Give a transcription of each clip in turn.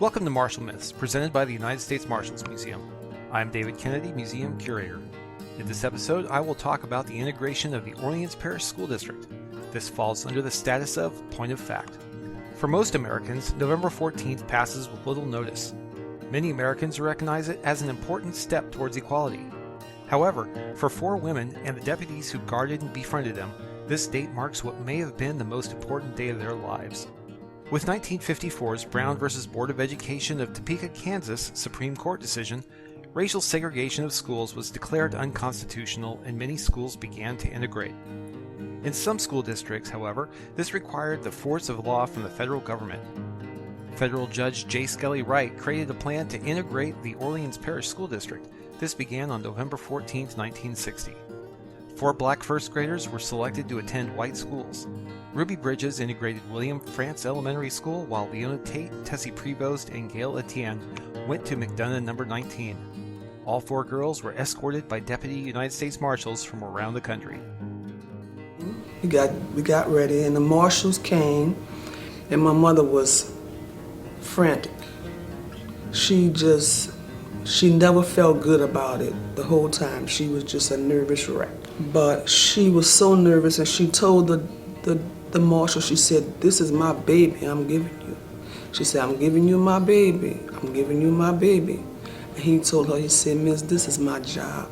Welcome to Marshal Myths, presented by the United States Marshals Museum. I'm David Kennedy, Museum Curator. In this episode, I will talk about the integration of the Orleans Parish School District. This falls under the status of point of fact. For most Americans, November 14th passes with little notice. Many Americans recognize it as an important step towards equality. However, for 4 women and the deputies who guarded and befriended them, this date marks what may have been the most important day of their lives. With 1954's Brown v. Board of Education of Topeka, Kansas Supreme Court decision, racial segregation of schools was declared unconstitutional and many schools began to integrate. In some school districts, however, this required the force of law from the federal government. Federal Judge J. Skelly Wright created a plan to integrate the Orleans Parish School District. This began on November 14, 1960. 4 black first graders were selected to attend white schools. Ruby Bridges integrated William Frantz Elementary School, while Leona Tate, Tessie Prevost, and Gail Etienne went to McDonough No. 19. All 4 girls were escorted by Deputy United States Marshals from around the country. We got ready, and the marshals came, and my mother was frantic. She never felt good about it the whole time. She was just a nervous wreck. But she was so nervous, and she told the marshal, she said, "This is my baby I'm giving you." She said, "I'm giving you my baby. I'm giving you my baby." And he told her, he said, "Miss, this is my job.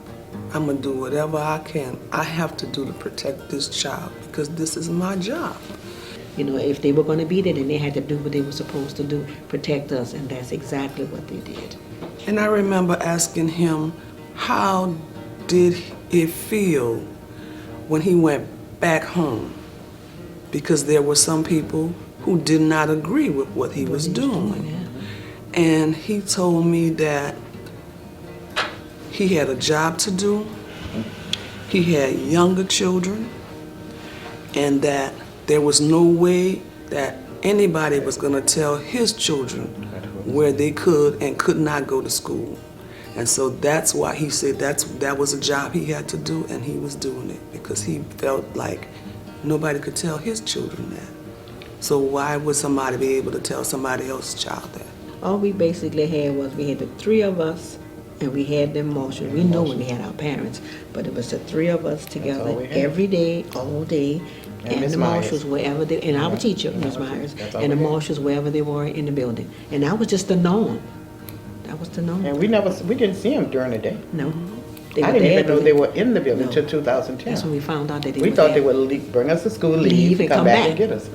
I'm going to do whatever I can. I have to do to protect this child because this is my job." You know, if they were going to be there, then they had to do what they were supposed to do, protect us, and that's exactly what they did. And I remember asking him, how did it feel when he went back home? Because there were some people who did not agree with what he was doing. Yeah. And he told me that he had a job to do, he had younger children, and that there was no way that anybody was going to tell his children where they could and could not go to school. And so that's why he said that was a job he had to do, and he was doing it because he felt like nobody could tell his children that. So why would somebody be able to tell somebody else's child that? All we basically had was we had the 3 of us, and we had them marshals. We know when we had our parents, but it was the 3 of us together every day, all day, and the marshals wherever they, and our teacher, Ms. Myers, and the marshals wherever they were in the building. And that was just the norm. That was the norm. And we didn't see them during the day. No. I didn't even know they were in the building until 2010. That's when we found out that they were We thought there. they would bring us to school, leave and come back and get us.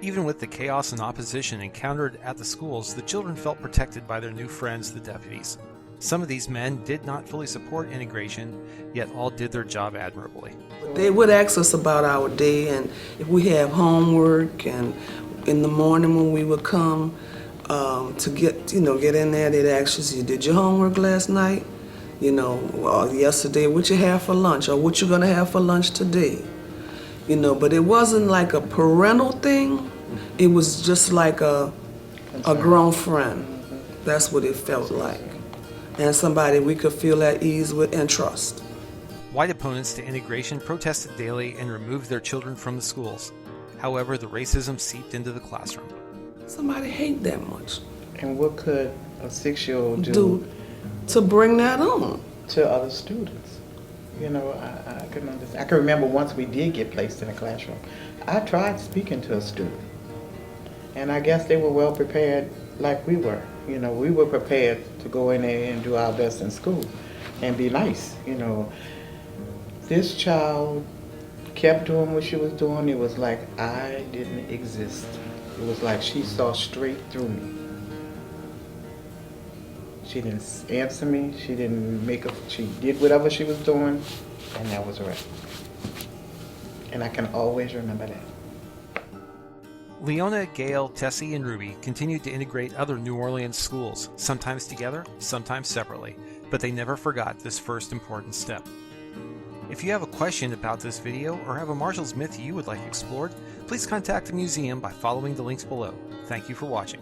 Even with the chaos and opposition encountered at the schools, the children felt protected by their new friends, the deputies. Some of these men did not fully support integration, yet all did their job admirably. They would ask us about our day, and if we have homework, and in the morning when we would come to get in there, they'd ask us, "You did your homework last night? Or yesterday, what you have for lunch, or what you gonna have for lunch today?" But it wasn't like a parental thing. It was just like a grown friend. That's what it felt like. And somebody we could feel at ease with and trust. White opponents to integration protested daily and removed their children from the schools. However, the racism seeped into the classroom. Somebody hate that much. And what could a 6-year-old do to bring that on to other students? I couldn't understand. I can remember once we did get placed in a classroom. I tried speaking to a student, and I guess they were well prepared like we were. We were prepared to go in there and do our best in school and be nice. This child kept doing what she was doing. It was like I didn't exist. It was like she saw straight through me. She didn't answer me. She did whatever she was doing, and that was right. And I can always remember that. Leona, Gail, Tessie, and Ruby continued to integrate other New Orleans schools, sometimes together, sometimes separately, but they never forgot this first important step. If you have a question about this video or have a Marshals myth you would like explored, please contact the museum by following the links below. Thank you for watching.